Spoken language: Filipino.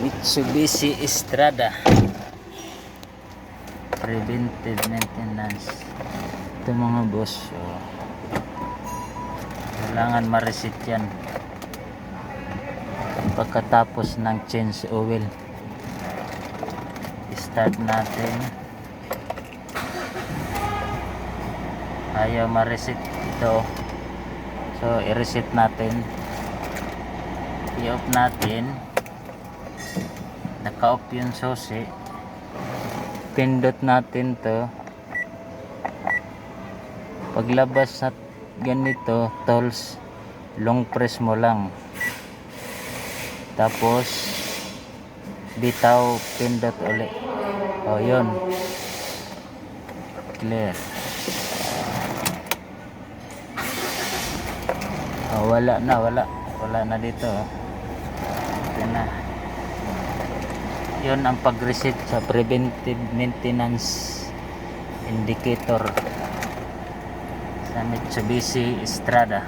Mitsubishi Estrada preventive maintenance. Ito mga boss, kailangan ma-reset yan pagkatapos ng change oil. Start natin, ayaw ma-reset ito, so i-reset natin, i-off natin. Naka-off yung susi, pindot natin to. Paglabas at ganito tools, long press mo lang, tapos bitaw, pindot ulit. Yun, clear. Wala na dito. Ito na. Yun ang pag-reset sa preventive maintenance indicator sa Mitsubishi Estrada.